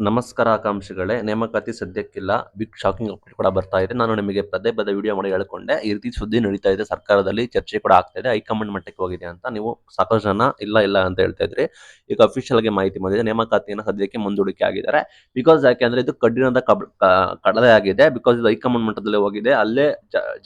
ನಮಸ್ಕಾರ ಆಕಾಂಕ್ಷಿಗಳೇ, ನೇಮಕಾತಿ ಸದ್ಯಕ್ಕಿಲ್ಲ. Big shocking update ಕೂಡ ಬರ್ತಾ ಇದೆ. ನಾನು ನಿಮಗೆ ಪದೇ ಪದೇ ವಿಡಿಯೋ ಮಾಡಿ ಹೇಳ್ಕೊಂಡೆ, ಈ ರೀತಿ ಸುದ್ದಿ ನಡೀತಾ ಇದೆ, ಸರ್ಕಾರದಲ್ಲಿ ಚರ್ಚೆ ಕೂಡ ಆಗ್ತಾ ಇದೆ, ಹೈಕಮಾಂಡ್ ಮಟ್ಟಕ್ಕೆ ಹೋಗಿದೆ ಅಂತ. ನೀವು ಸಾಕಷ್ಟು ಜನ ಇಲ್ಲ ಅಂತ ಹೇಳ್ತಾ ಇದ್ರಿ. ಈಗ ಅಫಿಷಿಯಲ್ ಆಗಿ ಮಾಹಿತಿ ಬಂದಿದೆ, ನೇಮಕಾತಿಯನ್ನು ಸದ್ಯಕ್ಕೆ ಮುಂದೂಡಿಕೆ ಆಗಿದ್ದಾರೆ. ಬಿಕಾಸ್ ಯಾಕೆಂದ್ರೆ ಇದು ಕಠಿಣದ ಕಡಲೆ ಆಗಿದೆ. ಬಿಕಾಸ್ ಇದು ಹೈಕಮಾಂಡ್ ಮಟ್ಟದಲ್ಲಿ ಹೋಗಿದೆ, ಅಲ್ಲೇ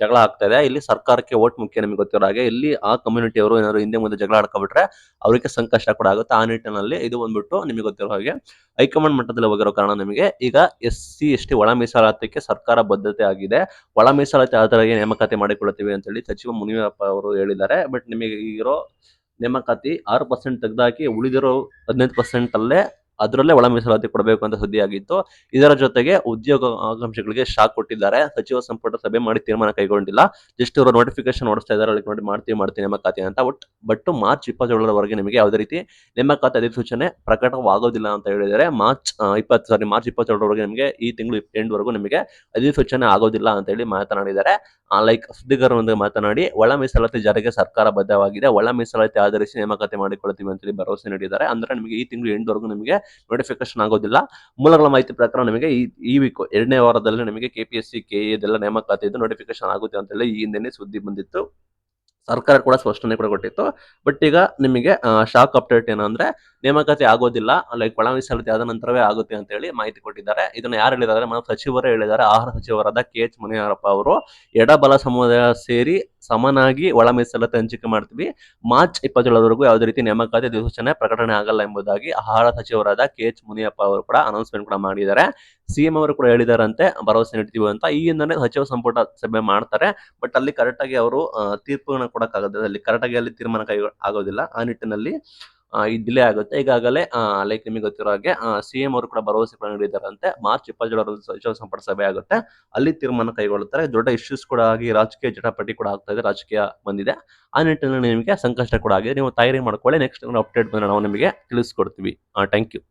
ಜಗಳ ಆಗ್ತಾ ಇದೆ. ಇಲ್ಲಿ ಸರ್ಕಾರಕ್ಕೆ ವೋಟ್ ಮುಖ್ಯ, ನಿಮಗೆ ಗೊತ್ತಿರೋ ಹಾಗೆ. ಇಲ್ಲಿ ಆ ಕಮ್ಯುನಿಟಿ ಅವರು ಏನಾದ್ರು ಹಿಂದೆ ಮುಂದೆ ಜಗಳ ಆಡ್ಕೊಬಿಟ್ರೆ ಅವರಿಗೆ ಸಂಕಷ್ಟ ಕೂಡ ಆಗುತ್ತೆ. ಆ ನಿಟ್ಟಿನಲ್ಲಿ ಇದು ಬಂದ್ಬಿಟ್ಟು ನಿಮಗೆ ಗೊತ್ತಿರೋ ಹಾಗೆ ಹೈಕಮಾಂಡ್ ಮಟ್ಟದಲ್ಲಿ ಹೋಗಿರೋ ಕಾರಣ ನಿಮಗೆ ಈಗ SC ST ಒಳ ಮೀಸಲಾತಿಗೆ ಸರ್ಕಾರ ಬದ್ಧತೆ ಆಗಿದೆ. ಒಳ ಮೀಸಲಾತಿ ಆಧಾರವಾಗಿ ನೇಮಕಾತಿ ಮಾಡಿಕೊಳ್ಳುತ್ತೀವಿ ಅಂತ ಹೇಳಿ ಸಚಿವ ಮುನಿಯಪ್ಪ ಅವರು ಹೇಳಿದ್ದಾರೆ. ಬಟ್ ನಿಮಗೆ ಇರೋ ನೇಮಕಾತಿ 6% ತೆಗೆದಾಕಿ ಉಳಿದಿರೋ 15% ಅಲ್ಲೇ ಅದರಲ್ಲೇ ಒಳ ಮೀಸಲಾತಿ ಕೊಡಬೇಕು ಅಂತ ಸುದ್ದಿ ಆಗಿತ್ತು. ಇದರ ಜೊತೆಗೆ ಉದ್ಯೋಗ ಆಕಾಂಕ್ಷಿಗಳಿಗೆ ಶಾಕ್ ಕೊಟ್ಟಿದ್ದಾರೆ. ಸಚಿವ ಸಂಪುಟ ಸಭೆ ಮಾಡಿ ತೀರ್ಮಾನ ಕೈಗೊಂಡಿಲ್ಲ. ಜಸ್ಟ್ ಇವರು ನೋಟಿಫಿಕೇಶನ್ ಹೊರಡಿಸ್ತಾ ಇದ್ದಾರೆ, ಅಲ್ಲಿ ನೋಡಿ ಮಾಡ್ತೀವಿ ನೇಮಕಾತಿ ಅಂತ. ಬಟ್ ಮಾರ್ಚ್ 27ರವರೆಗೆ ನಿಮಗೆ ಯಾವುದೇ ರೀತಿ ನೇಮಕಾತಿ ಅಧಿಸೂಚನೆ ಪ್ರಕಟವಾಗೋದಿಲ್ಲ ಅಂತ ಹೇಳಿದರೆ ಮಾರ್ಚ್ 27ರವರೆಗೆ ನಿಮಗೆ ಈ ತಿಂಗಳು ಎಂಡ್ವರೆಗೂ ನಿಮಗೆ ಅಧಿಸೂಚನೆ ಆಗೋದಿಲ್ಲ ಅಂತ ಹೇಳಿ ಮಾತನಾಡಿದ್ದಾರೆ. ಸುದ್ದಿಗಾರರೊಂದಿಗೆ ಮಾತನಾಡಿ ಒಳ ಮೀಸಲಾತಿ ಜಾರಿಗೆ ಸರ್ಕಾರ ಬದ್ಧವಾಗಿದೆ, ಒಳ ಮೀಸಲಾತಿ ಆಧರಿಸಿ ನೇಮಕಾತಿ ಮಾಡಿಕೊಳ್ಳುತ್ತೀವಿ ಅಂತ ಹೇಳಿ ಭರವಸೆ ನೀಡಿದ್ದಾರೆ. ಅಂದ್ರೆ ನಿಮಗೆ ಈ ತಿಂಗಳು ಎಂಡ್ವರೆಗೂ ನಿಮಗೆ ನೋಟಿಫಿಕೇಶನ್ ಆಗೋದಿಲ್ಲ. ಮೂಲಗಳ ಮಾಹಿತಿ ಪ್ರಕಾರ ನಿಮಗೆ ಈ ವೀಕ್ 2ನೇ ವಾರದಲ್ಲಿ ನಿಮಗೆ KPSC KE ಇದೆಲ್ಲ ನೇಮಕಾತಿ ಇದ್ದು ನೋಟಿಫಿಕೇಶನ್ ಆಗುತ್ತೆ ಅಂತ ಹೇಳಿ ಈ ಹಿಂದೆನೇ ಸುದ್ದಿ ಬಂದಿತ್ತು. ಸರ್ಕಾರ ಕೂಡ ಸ್ಪಷ್ಟನೆ ಕೂಡ ಕೊಟ್ಟಿತ್ತು. ಬಟ್ ಈಗ ನಿಮಗೆ ಶಾಕ್ ಅಪ್ಡೇಟ್ ಏನಂದ್ರೆ ನೇಮಕಾತಿ ಆಗೋದಿಲ್ಲ, ಒಳ ಮೀಸಲಾತಿ ಆದ ನಂತರವೇ ಆಗುತ್ತೆ ಅಂತ ಹೇಳಿ ಮಾಹಿತಿ ಕೊಟ್ಟಿದ್ದಾರೆ. ಇದನ್ನ ಯಾರು ಹೇಳಿದ್ದಾರೆ? ಸಚಿವರೇ ಹೇಳಿದ್ದಾರೆ. ಆಹಾರ ಸಚಿವರಾದ KH ಮುನಿಯಪ್ಪ ಅವರು ಎಡಬಲ ಸಮುದಾಯ ಸೇರಿ ಸಮನಾಗಿ ಒಳ ಮೀಸಲಾತಿ ಹಂಚಿಕೆ ಮಾಡ್ತೀವಿ, ಮಾರ್ಚ್ 27ರವರೆಗೂ ಯಾವುದೇ ರೀತಿ ನೇಮಕಾತಿ ಅಧಿಸೂಚನೆ ಪ್ರಕಟಣೆ ಆಗಲ್ಲ ಎಂಬುದಾಗಿ ಆಹಾರ ಸಚಿವರಾದ KH ಮುನಿಯಪ್ಪ ಅವರು ಕೂಡ ಅನೌನ್ಸ್ಮೆಂಟ್ ಕೂಡ ಮಾಡಿದ್ದಾರೆ. CM ಅವರು ಕೂಡ ಹೇಳಿದಾರಂತೆ ಭರವಸೆ ನೀಡ್ತೀವಿ ಅಂತ. ಈ ಹಿಂದೆ ಸಚಿವ ಸಂಪುಟ ಸಭೆ ಮಾಡ್ತಾರೆ, ಬಟ್ ಅಲ್ಲಿ ಕರೆಕ್ಟ್ ಆಗಿ ಅವರು ತೀರ್ಪನ್ನು ಕೊಡಕ್ಕಾಗೋದಿಲ್ಲ, ಅಲ್ಲಿ ಕರೆಕ್ಟ್ ಆಗಿ ಅಲ್ಲಿ ತೀರ್ಮಾನ ಆಗೋದಿಲ್ಲ. ಆ ನಿಟ್ಟಿನಲ್ಲಿ ಈ ಡಿಲೇ ಆಗುತ್ತೆ. ಈಗಾಗಲೇ ನಿಮಗೆ ಗೊತ್ತಿರೋ ಹಾಗೆ CM ಅವರು ಕೂಡ ಭರವಸೆ ಕೂಡ ನೀಡಿದ್ದಾರಂತೆ. ಮಾರ್ಚ್ 27ರಂದು ಸಚಿವ ಸಂಪುಟ ಸಭೆ ಆಗುತ್ತೆ, ಅಲ್ಲಿ ತೀರ್ಮಾನ ಕೈಗೊಳ್ಳುತ್ತಾರೆ. ದೊಡ್ಡ ಇಶ್ಯೂಸ್ ಕೂಡ ಆಗಿ ರಾಜಕೀಯ ಜಟಾಪಟಿ ಕೂಡ ಆಗ್ತಾ ಇದೆ, ರಾಜಕೀಯ ಬಂದಿದೆ. ಆ ನಿಟ್ಟಿನಲ್ಲಿ ನಿಮಗೆ ಸಂಕಷ್ಟ ಕೂಡ ಆಗಿದೆ. ನೀವು ತಯಾರಿ ಮಾಡ್ಕೊಳ್ಳಿ. ನೆಕ್ಸ್ಟ್ ಅಪ್ಡೇಟ್ ಬಂದ್ರೆ ನಾವು ನಿಮಗೆ ತಿಳಿಸ್ಕೊಡ್ತೀವಿ. Thank you.